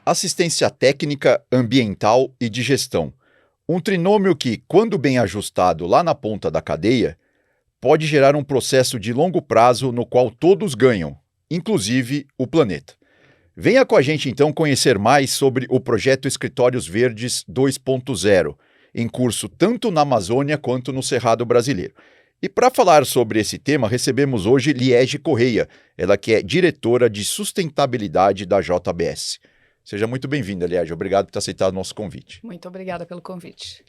Assistência técnica, ambiental e de gestão. Um trinômio que, quando bem ajustado lá na ponta da cadeia, pode gerar um processo de longo prazo no qual todos ganham, inclusive o planeta. Venha com a gente então conhecer mais sobre o projeto Escritórios Verdes 2.0, em curso tanto na Amazônia quanto no Cerrado Brasileiro. E para falar sobre esse tema, recebemos hoje Liege Correia, ela que é diretora de sustentabilidade da JBS. Seja muito bem-vinda, Liege. Obrigado por ter aceitado o nosso convite. Muito obrigada pelo convite.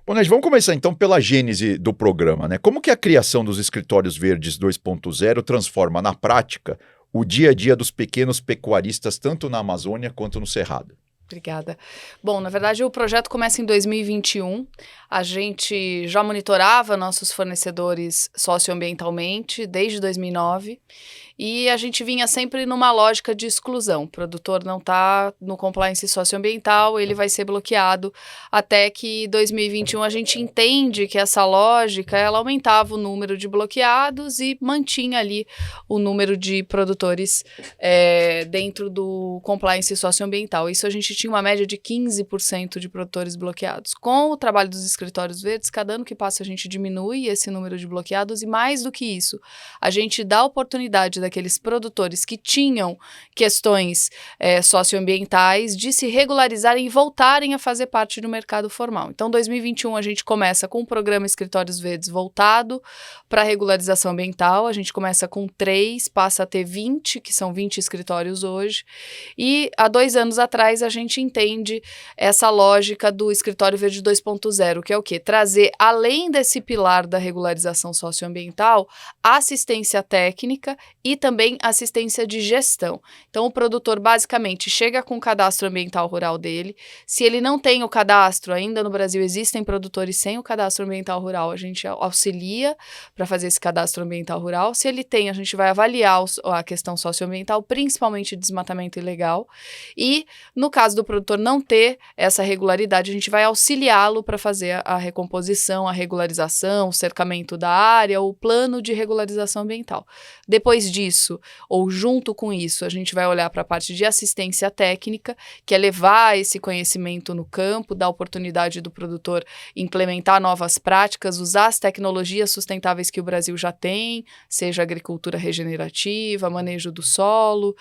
Bom, Liege, vamos começar então pela gênese do programa, né? Como que a criação dos Escritórios Verdes 2.0 transforma na prática o dia a dia dos pequenos pecuaristas, tanto na Amazônia quanto no Cerrado? Obrigada. Bom, na verdade, o projeto começa em 2021. A gente já monitorava nossos fornecedores socioambientalmente desde 2009 e a gente vinha sempre numa lógica de exclusão. O produtor não está no compliance socioambiental, ele vai ser bloqueado, até que em 2021 a gente entende que essa lógica ela aumentava o número de bloqueados e mantinha ali o número de produtores dentro do compliance socioambiental. Isso a gente tinha uma média de 15% de produtores bloqueados. Com o trabalho dos escritórios verdes, cada ano que passa a gente diminui esse número de bloqueados e mais do que isso, a gente dá a oportunidade daqueles produtores que tinham questões socioambientais de se regularizarem e voltarem a fazer parte do mercado formal. Então, em 2021, a gente começa com o programa Escritórios Verdes voltado para a regularização ambiental. A gente começa com 3, passa a ter 20, que são 20 escritórios hoje. E há 2 anos atrás, a gente entende essa lógica do Escritório Verde 2.0, que é o quê? Trazer, além desse pilar da regularização socioambiental, assistência técnica e também assistência de gestão. Então, o produtor basicamente chega com o cadastro ambiental rural dele. Se ele não tem o cadastro, ainda no Brasil existem produtores sem o cadastro ambiental rural, a gente auxilia para fazer esse cadastro ambiental rural. Se ele tem, a gente vai avaliar a questão socioambiental, principalmente desmatamento ilegal. E, no caso do produtor não ter essa regularidade, a gente vai auxiliá-lo para fazer a recomposição, a regularização, o cercamento da área, o plano de regularização ambiental. Depois disso, ou junto com isso, a gente vai olhar para a parte de assistência técnica, que é levar esse conhecimento no campo, dar oportunidade do produtor implementar novas práticas, usar as tecnologias sustentáveis que o Brasil já tem, seja agricultura regenerativa, manejo do solo,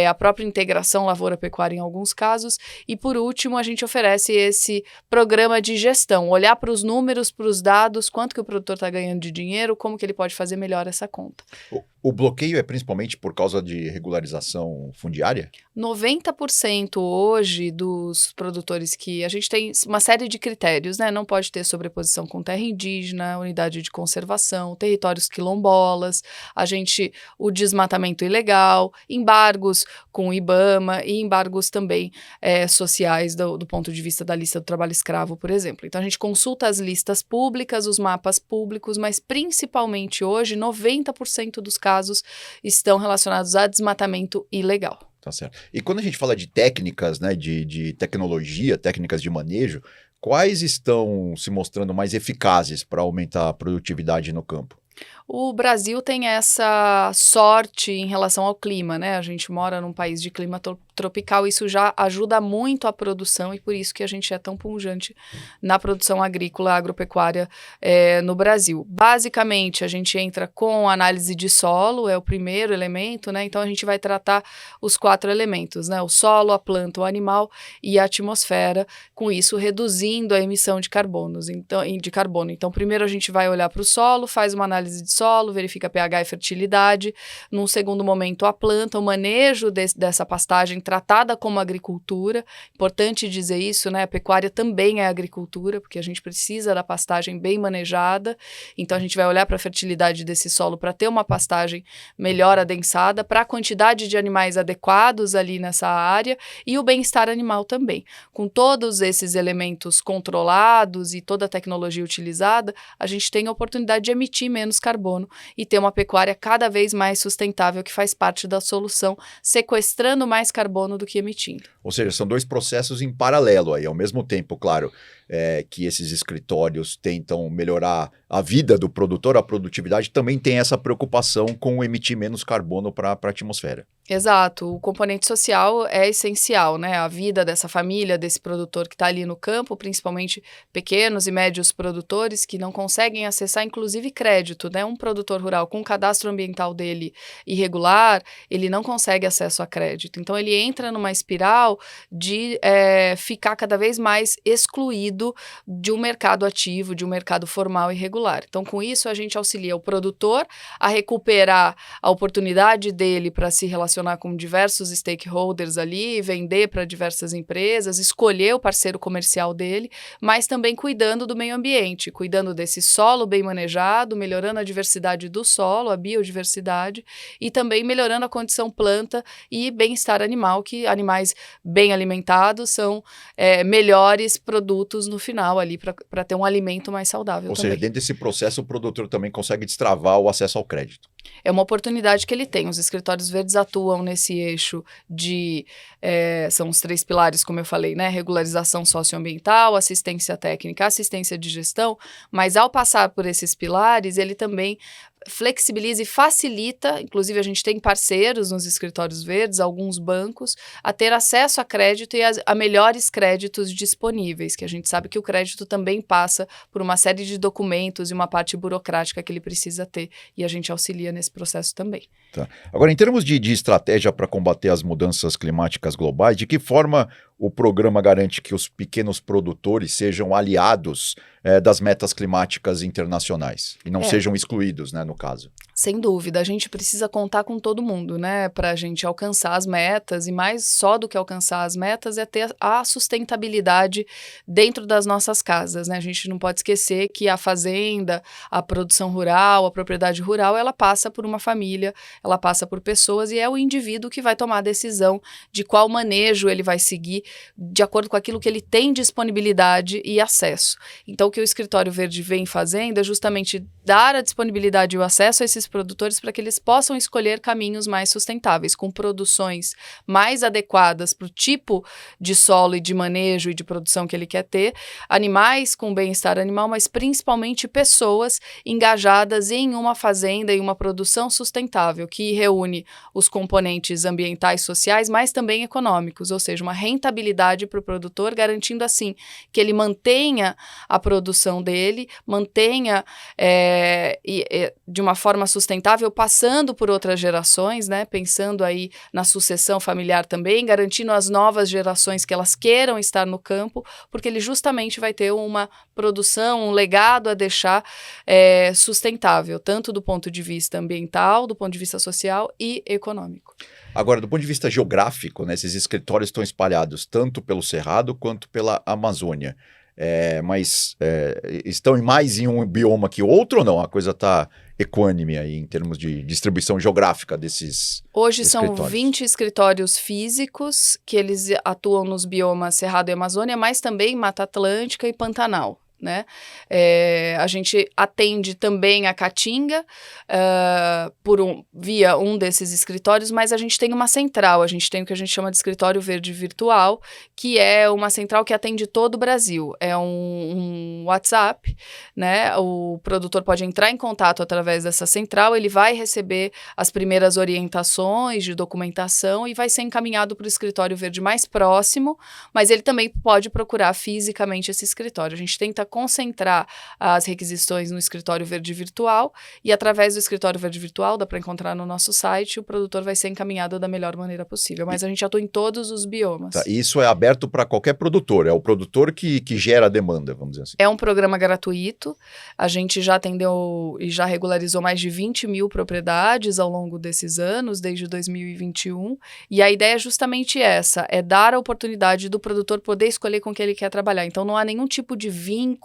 a própria integração lavoura-pecuária em alguns casos. E, por último, a gente oferece esse programa de gestão, olhar para os números, para os dados, quanto que o produtor está ganhando de dinheiro, como que ele pode fazer melhor essa conta. O bloqueio é principalmente por causa de regularização fundiária? 90% hoje dos produtores que a gente tem uma série de critérios, né? Não pode ter sobreposição com terra indígena, unidade de conservação, territórios quilombolas, o desmatamento ilegal, embargos com o IBAMA e embargos também sociais do ponto de vista da lista do trabalho escravo, por exemplo. Então a gente consulta as listas públicas, os mapas públicos, mas principalmente hoje 90% dos casos estão relacionados a desmatamento ilegal. Tá certo. E quando a gente fala de técnicas, né, de tecnologia, técnicas de manejo, quais estão se mostrando mais eficazes para aumentar a produtividade no campo? O Brasil tem essa sorte em relação ao clima, né? A gente mora num país de clima tropical, isso já ajuda muito a produção e por isso que a gente é tão pujante na produção agrícola, agropecuária no Brasil. Basicamente, a gente entra com análise de solo, é o primeiro elemento, né? Então, a gente vai tratar os 4 elementos, né? O solo, a planta, o animal e a atmosfera, com isso reduzindo a emissão de carbono. Então, primeiro a gente vai olhar para o solo, faz uma análise de solo, verifica pH e fertilidade. Num segundo momento, a planta, o manejo dessa pastagem tratada como agricultura. Importante dizer isso, né? A pecuária também é agricultura, porque a gente precisa da pastagem bem manejada. Então, a gente vai olhar para a fertilidade desse solo para ter uma pastagem melhor adensada, para a quantidade de animais adequados ali nessa área e o bem-estar animal também. Com todos esses elementos controlados e toda a tecnologia utilizada, a gente tem a oportunidade de emitir menos carbono e ter uma pecuária cada vez mais sustentável, que faz parte da solução, sequestrando mais carbono do que emitindo. Ou seja, são 2 processos em paralelo aí, ao mesmo tempo, claro, que esses escritórios tentam melhorar a vida do produtor, a produtividade, também tem essa preocupação com emitir menos carbono para a atmosfera. Exato, o componente social é essencial, né? A vida dessa família, desse produtor que está ali no campo, principalmente pequenos e médios produtores que não conseguem acessar, inclusive, crédito, né? Um produtor rural com o cadastro ambiental dele irregular, ele não consegue acesso a crédito. Então, ele entra numa espiral de ficar cada vez mais excluído de um mercado ativo, de um mercado formal e regular. Então, com isso, a gente auxilia o produtor a recuperar a oportunidade dele para se relacionar com diversos stakeholders ali, vender para diversas empresas, escolher o parceiro comercial dele, mas também cuidando do meio ambiente, cuidando desse solo bem manejado, melhorando a diversidade do solo, a biodiversidade, e também melhorando a condição planta e bem-estar animal, que animais bem alimentados são melhores produtos no final ali para ter um alimento mais saudável. Ou também. seja, dentro desse processo o produtor também consegue destravar o acesso ao crédito. É uma oportunidade que ele tem. Os escritórios verdes atuam nesse eixo de, são os 3 pilares, como eu falei, né? Regularização socioambiental, assistência técnica, assistência de gestão, mas ao passar por esses pilares, ele também flexibiliza e facilita, inclusive a gente tem parceiros nos escritórios verdes, alguns bancos, a ter acesso a crédito e a melhores créditos disponíveis, que a gente sabe que o crédito também passa por uma série de documentos e uma parte burocrática que ele precisa ter, e a gente auxilia nesse processo também. Tá. Agora, em termos de estratégia para combater as mudanças climáticas globais, de que forma o programa garante que os pequenos produtores sejam aliados das metas climáticas internacionais e não sejam excluídos, né, no caso? Sem dúvida, a gente precisa contar com todo mundo, né, para a gente alcançar as metas, e mais só do que alcançar as metas é ter a sustentabilidade dentro das nossas casas, né? A gente não pode esquecer que a fazenda, a produção rural, a propriedade rural, ela passa por uma família, ela passa por pessoas, e é o indivíduo que vai tomar a decisão de qual manejo ele vai seguir de acordo com aquilo que ele tem disponibilidade e acesso. Então, o que o Escritório Verde vem fazendo é justamente dar a disponibilidade e o acesso a esses produtores para que eles possam escolher caminhos mais sustentáveis, com produções mais adequadas para o tipo de solo e de manejo e de produção que ele quer ter, animais com bem-estar animal, mas principalmente pessoas engajadas em uma fazenda e uma produção sustentável, que reúne os componentes ambientais, sociais, mas também econômicos, ou seja, uma rentabilidade para o produtor, garantindo assim que ele mantenha a produção dele, mantenha de uma forma sustentável, passando por outras gerações, né? Pensando aí na sucessão familiar também, garantindo as novas gerações que elas queiram estar no campo, porque ele justamente vai ter uma produção, um legado a deixar sustentável, tanto do ponto de vista ambiental, do ponto de vista social e econômico. Agora, do ponto de vista geográfico, né, esses escritórios estão espalhados tanto pelo Cerrado quanto pela Amazônia. Mas estão mais em um bioma que outro ou não? A coisa está equânime aí em termos de distribuição geográfica desses Hoje escritórios. São 20 escritórios físicos que eles atuam nos biomas Cerrado e Amazônia, mas também Mata Atlântica e Pantanal. Né? A gente atende também a Caatinga via um desses escritórios, mas a gente tem uma central, a gente tem o que a gente chama de escritório verde virtual, que é uma central que atende todo o Brasil. É um WhatsApp, né? O produtor pode entrar em contato através dessa central, ele vai receber as primeiras orientações de documentação e vai ser encaminhado para o escritório verde mais próximo, mas ele também pode procurar fisicamente esse escritório. A gente tenta concentrar as requisições no escritório verde virtual, e através do escritório verde virtual, dá para encontrar no nosso site, o produtor vai ser encaminhado da melhor maneira possível, mas a gente atua em todos os biomas. Tá, e isso é aberto para qualquer produtor, é o produtor que gera a demanda, vamos dizer assim. É um programa gratuito, a gente já atendeu e já regularizou mais de 20 mil propriedades ao longo desses anos, desde 2021, e a ideia é justamente essa, é dar a oportunidade do produtor poder escolher com quem ele quer trabalhar. Então não há nenhum tipo de vínculo,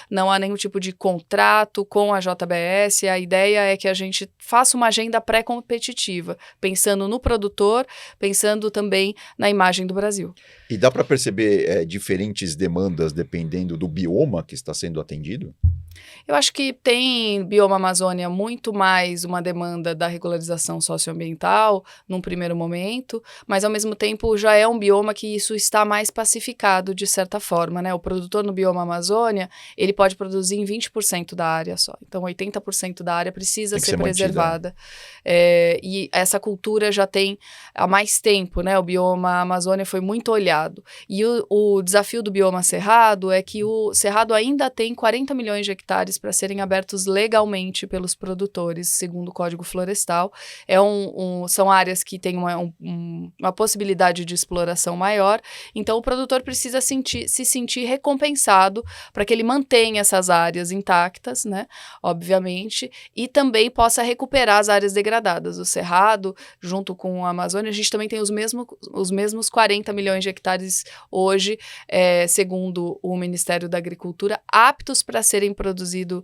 não há nenhum tipo de contrato com a JBS, a ideia é que a gente faça uma agenda pré-competitiva, pensando no produtor, pensando também na imagem do Brasil. E dá para perceber diferentes demandas dependendo do bioma que está sendo atendido? Eu acho que tem bioma Amazônia muito mais uma demanda da regularização socioambiental num primeiro momento, mas ao mesmo tempo já é um bioma que isso está mais pacificado de certa forma, né? O produtor no bioma Amazônia, ele pode produzir em 20% da área só. Então 80% da área precisa Tem que ser ser mantida. preservada. E essa cultura já tem há mais tempo, né? O bioma Amazônia foi muito olhado. E o desafio do bioma Cerrado é que o Cerrado ainda tem 40 milhões de hectares para serem abertos legalmente pelos produtores, segundo o Código Florestal. São áreas que têm uma possibilidade de exploração maior, então o produtor precisa se sentir recompensado para que ele mantenha essas áreas intactas, né, obviamente, e também possa recuperar as áreas degradadas. O Cerrado, junto com a Amazônia, a gente também tem os mesmos 40 milhões de hectares hoje, segundo o Ministério da Agricultura, aptos para serem produzido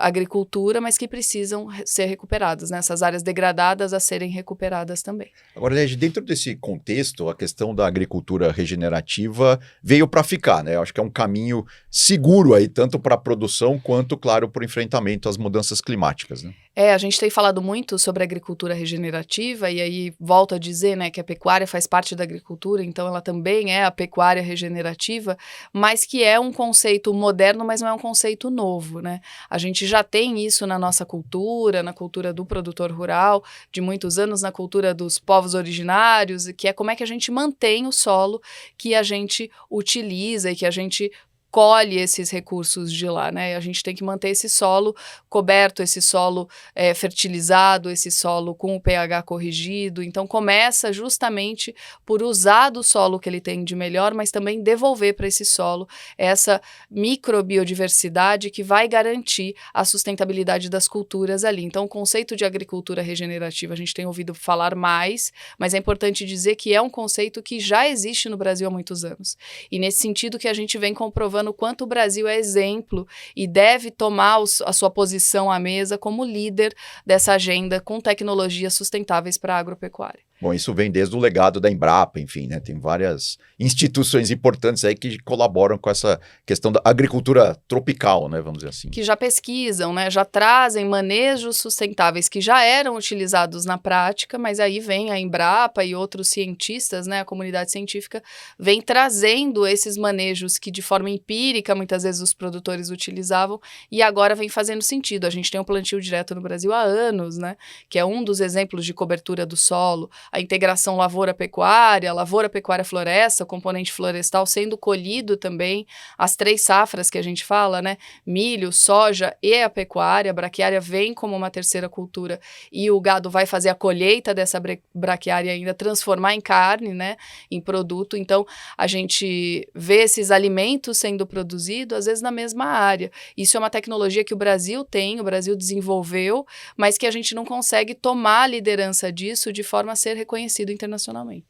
agricultura, mas que precisam ser recuperadas, né? Essas áreas degradadas a serem recuperadas também. Agora, Led, dentro desse contexto, a questão da agricultura regenerativa veio para ficar, né? Eu acho que é um caminho seguro aí, tanto para a produção quanto, claro, para o enfrentamento às mudanças climáticas, né? A gente tem falado muito sobre agricultura regenerativa e aí volto a dizer, né, que a pecuária faz parte da agricultura, então ela também é a pecuária regenerativa, mas que é um conceito moderno, mas não é um conceito novo, né? A gente já tem isso na nossa cultura, na cultura do produtor rural, de muitos anos, na cultura dos povos originários, que é como é que a gente mantém o solo que a gente utiliza e que a gente colhe esses recursos de lá, né? A gente tem que manter esse solo coberto, esse solo fertilizado, esse solo com o pH corrigido. Então, começa justamente por usar do solo que ele tem de melhor, mas também devolver para esse solo essa microbiodiversidade que vai garantir a sustentabilidade das culturas ali. Então, o conceito de agricultura regenerativa a gente tem ouvido falar mais, mas é importante dizer que é um conceito que já existe no Brasil há muitos anos. E nesse sentido que a gente vem comprovando o quanto o Brasil é exemplo e deve tomar a sua posição à mesa como líder dessa agenda com tecnologias sustentáveis para a agropecuária. Bom, isso vem desde o legado da Embrapa, enfim, né? Tem várias instituições importantes aí que colaboram com essa questão da agricultura tropical, né? Vamos dizer assim. Que já pesquisam, né? Já trazem manejos sustentáveis que já eram utilizados na prática, mas aí vem a Embrapa e outros cientistas, né? A comunidade científica vem trazendo esses manejos que de forma empírica muitas vezes os produtores utilizavam e agora vem fazendo sentido. A gente tem um plantio direto no Brasil há anos, né? Que é um dos exemplos de cobertura do solo. A integração lavoura-pecuária, lavoura-pecuária-floresta, o componente florestal sendo colhido também, as 3 safras que a gente fala, né? Milho, soja e a pecuária. A braquiária vem como uma terceira cultura e o gado vai fazer a colheita dessa braquiária ainda, transformar em carne, né? Em produto. Então, a gente vê esses alimentos sendo produzidos, às vezes na mesma área. Isso é uma tecnologia que o Brasil tem, o Brasil desenvolveu, mas que a gente não consegue tomar a liderança disso de forma a ser reconhecido internacionalmente.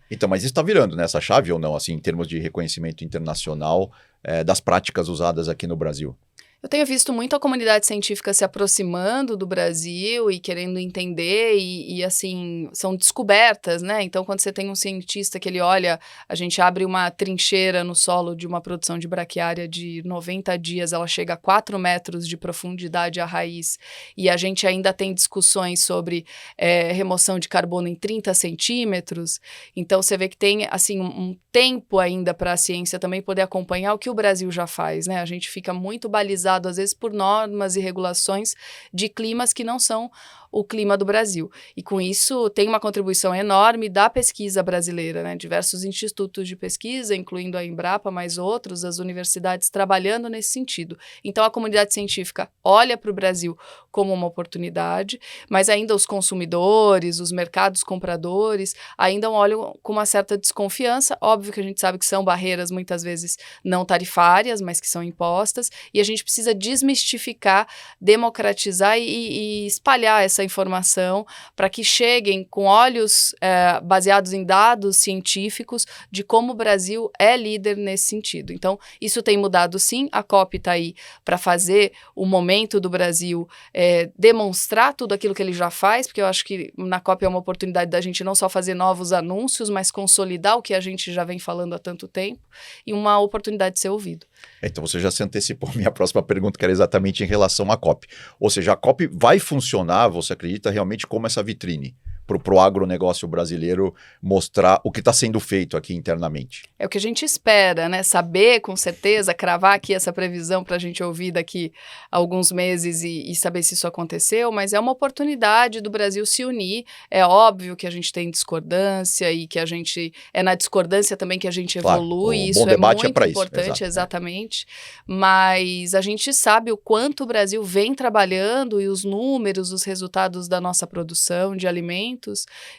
Então, mas isso está virando nessa chave ou não, assim, em termos de reconhecimento internacional das práticas usadas aqui no Brasil? Eu tenho visto muito a comunidade científica se aproximando do Brasil e querendo entender e assim, são descobertas, né? Então, quando você tem um cientista que ele olha, a gente abre uma trincheira no solo de uma produção de braquiária de 90 dias, ela chega a 4 metros de profundidade à raiz e a gente ainda tem discussões sobre remoção de carbono em 30 centímetros. Então, você vê que tem, assim, um tempo ainda para a ciência também poder acompanhar o que o Brasil já faz, né? A gente fica muito balizado às vezes por normas e regulações de climas que não são o clima do Brasil. E com isso tem uma contribuição enorme da pesquisa brasileira, né? Diversos institutos de pesquisa, incluindo a Embrapa, mas outros, as universidades trabalhando nesse sentido. Então a comunidade científica olha para o Brasil como uma oportunidade, mas ainda os consumidores, os mercados compradores, ainda olham com uma certa desconfiança. Óbvio que a gente sabe que são barreiras muitas vezes não tarifárias, mas que são impostas, e a gente precisa desmistificar, democratizar e espalhar essa informação para que cheguem com olhos baseados em dados científicos de como o Brasil é líder nesse sentido. Então, isso tem mudado sim, a COP está aí para fazer o momento do Brasil demonstrar tudo aquilo que ele já faz, porque eu acho que na COP é uma oportunidade da gente não só fazer novos anúncios, mas consolidar o que a gente já vem falando há tanto tempo e uma oportunidade de ser ouvido. Então você já se antecipou a minha próxima pergunta, que era exatamente em relação à COP. Ou seja, a COP vai funcionar, você acredita, realmente como essa vitrine para o agronegócio brasileiro mostrar o que está sendo feito aqui internamente? É o que a gente espera, né? Saber com certeza, cravar aqui essa previsão para a gente ouvir daqui a alguns meses e saber se isso aconteceu, mas é uma oportunidade do Brasil se unir. É óbvio que a gente tem discordância e que a gente é na discordância também que a gente evolui, o isso bom debate muito para isso, importante, exato, exatamente. Mas a gente sabe o quanto o Brasil vem trabalhando e os números, os resultados da nossa produção de alimentos,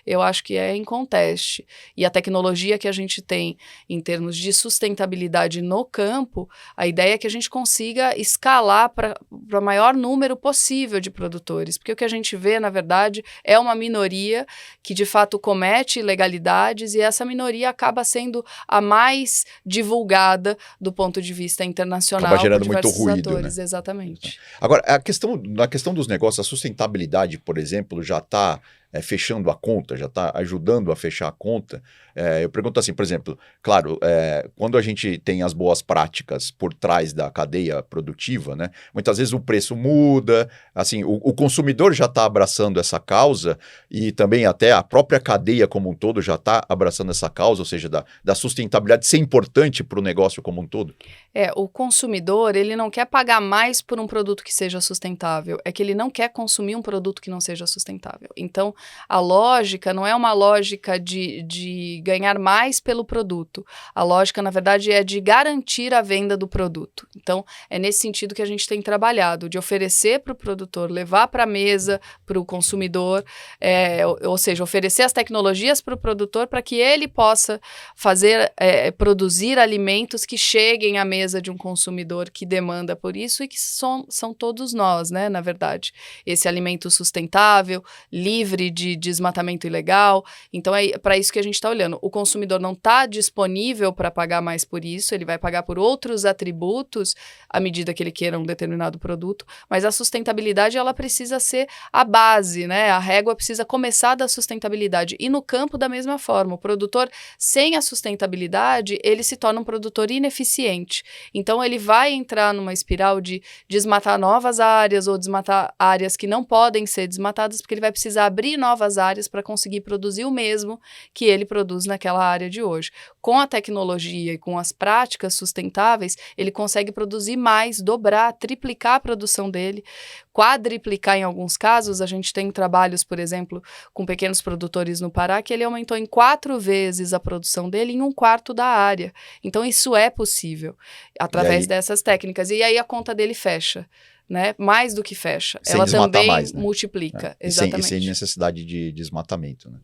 eu acho que é inconteste. E a tecnologia que a gente tem em termos de sustentabilidade no campo, a ideia é que a gente consiga escalar para o maior número possível de produtores, porque o que a gente vê, na verdade, é uma minoria que de fato comete ilegalidades e essa minoria acaba sendo a mais divulgada do ponto de vista internacional. Acaba gerando por muito diversos ruído, atores, né? Exatamente. Agora, na questão dos negócios, a sustentabilidade, por exemplo, já está fechando a conta, já está ajudando a fechar a conta. Eu pergunto assim, por exemplo, claro, quando a gente tem as boas práticas por trás da cadeia produtiva, né, muitas vezes o preço muda, assim, o consumidor já está abraçando essa causa e também até a própria cadeia como um todo já está abraçando essa causa, ou seja, da sustentabilidade ser importante para o negócio como um todo. O consumidor, ele não quer pagar mais por um produto que seja sustentável, é que ele não quer consumir um produto que não seja sustentável. Então, a lógica não é uma lógica de ganhar mais pelo produto. A lógica, na verdade, é de garantir a venda do produto. Então, é nesse sentido que a gente tem trabalhado, de oferecer para o produtor, levar para a mesa para o consumidor, ou seja, oferecer as tecnologias para o produtor para que ele possa produzir alimentos que cheguem à mesa de um consumidor que demanda por isso e que são todos nós, né, na verdade. Esse alimento sustentável, livre de desmatamento ilegal. Então, é para isso que a gente está olhando. O consumidor não está disponível para pagar mais por isso, ele vai pagar por outros atributos à medida que ele queira um determinado produto, mas a sustentabilidade ela precisa ser a base, né? A régua precisa começar da sustentabilidade. E no campo, da mesma forma, o produtor sem a sustentabilidade, ele se torna um produtor ineficiente. Então, ele vai entrar numa espiral de desmatar novas áreas ou desmatar áreas que não podem ser desmatadas, porque ele vai precisar abrir novas áreas para conseguir produzir o mesmo que ele produz naquela área de hoje. Com a tecnologia e com as práticas sustentáveis, ele consegue produzir mais, dobrar, triplicar a produção dele, quadriplicar em alguns casos. A gente tem trabalhos, por exemplo, com pequenos produtores no Pará, que ele aumentou em 4 vezes a produção dele em 1/4 da área. Então, isso é possível através dessas técnicas. E aí a conta dele fecha. Né? Mais do que fecha. Sem ela desmatar também mais, né? multiplica. Exatamente. E sem necessidade de desmatamento, né?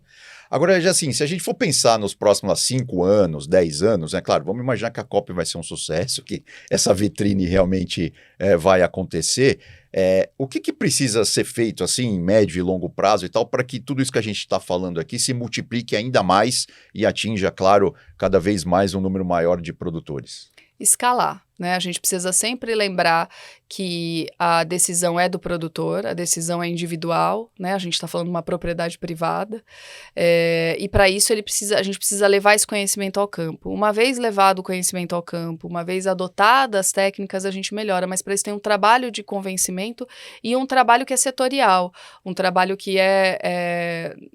Agora, já assim, se a gente for pensar nos próximos 5 anos, 10 anos, né? Claro, vamos imaginar que a COP vai ser um sucesso, que essa vitrine realmente vai acontecer. O que precisa ser feito, assim, em médio e longo prazo e tal, para que tudo isso que a gente está falando aqui se multiplique ainda mais e atinja, claro, cada vez mais um número maior de produtores? Escalar, né? A gente precisa sempre lembrar que a decisão é do produtor, a decisão é individual, né? A gente está falando de uma propriedade privada, e para isso a gente precisa levar esse conhecimento ao campo. Uma vez levado o conhecimento ao campo, uma vez adotadas as técnicas, a gente melhora, mas para isso tem um trabalho de convencimento e um trabalho que é setorial, um trabalho que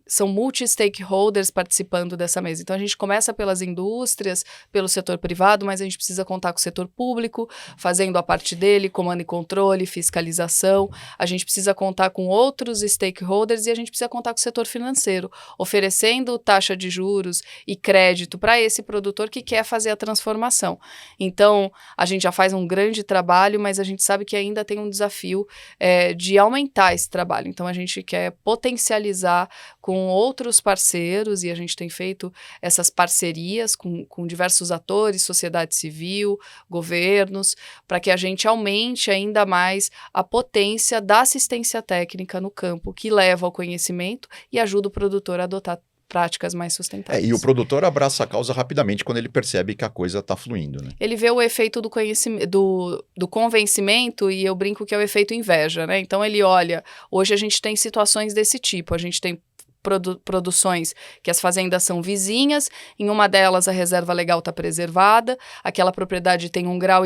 são multi-stakeholders participando dessa mesa. Então, a gente começa pelas indústrias, pelo setor privado, mas a gente precisa contar com o setor público, fazendo a parte dele, comando e controle, fiscalização. A gente precisa contar com outros stakeholders e a gente precisa contar com o setor financeiro, oferecendo taxa de juros e crédito para esse produtor que quer fazer a transformação. Então, a gente já faz um grande trabalho, mas a gente sabe que ainda tem um desafio de aumentar esse trabalho. Então, a gente quer potencializar com outros parceiros e a gente tem feito essas parcerias com diversos atores, sociedade civil, governos, para que a gente aumente ainda mais a potência da assistência técnica no campo, que leva ao conhecimento e ajuda o produtor a adotar práticas mais sustentáveis. E o produtor abraça a causa rapidamente quando ele percebe que a coisa está fluindo, né? Ele vê o efeito do conhecimento, do convencimento, e eu brinco que é o efeito inveja, né? Então ele olha, hoje a gente tem situações desse tipo, a gente tem produções que as fazendas são vizinhas, em uma delas a reserva legal está preservada, aquela propriedade tem 1,5 grau,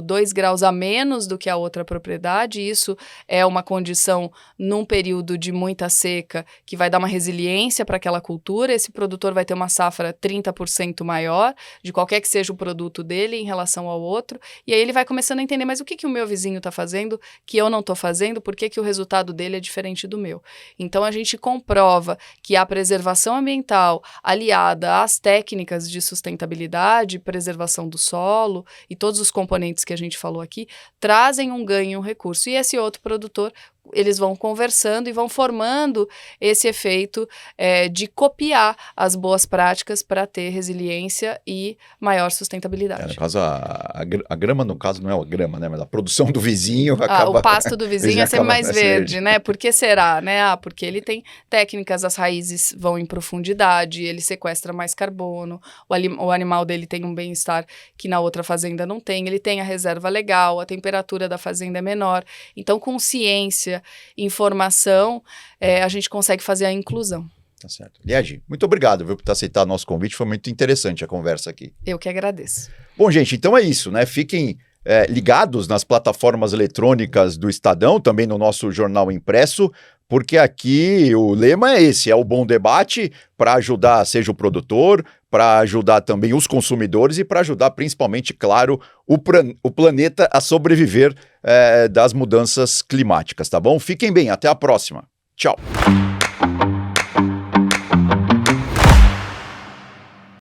2 graus a menos do que a outra propriedade, e isso é uma condição num período de muita seca que vai dar uma resiliência para aquela cultura. Esse produtor vai ter uma safra 30% maior de qualquer que seja o produto dele em relação ao outro, e aí ele vai começando a entender, mas o que o meu vizinho está fazendo que eu não estou fazendo, por que o resultado dele é diferente do meu? Então a gente comprova que a preservação ambiental aliada às técnicas de sustentabilidade, preservação do solo e todos os componentes que a gente falou aqui, trazem um ganho e um recurso. E esse outro produtor, eles vão conversando e vão formando esse efeito de copiar as boas práticas para ter resiliência e maior sustentabilidade. No caso, a grama, no caso, não é a grama, né? Mas a produção do vizinho acaba... O pasto do vizinho é sempre mais verde, né? Por que será, né? Porque ele tem técnicas, as raízes vão em profundidade, ele sequestra mais carbono, o animal dele tem um bem-estar que na outra fazenda não tem, ele tem a reserva legal, a temperatura da fazenda é menor. Então, com ciência, informação, a gente consegue fazer a inclusão. Tá certo. Liegi, muito obrigado, viu, por ter aceitado nosso convite, foi muito interessante a conversa aqui. Eu que agradeço. Bom, gente, então é isso, né? Fiquem ligados nas plataformas eletrônicas do Estadão, também no nosso jornal impresso, porque aqui o lema é esse, é o bom debate para ajudar, seja o produtor, para ajudar também os consumidores e para ajudar principalmente, claro, o planeta a sobreviver das mudanças climáticas, tá bom? Fiquem bem, até a próxima. Tchau.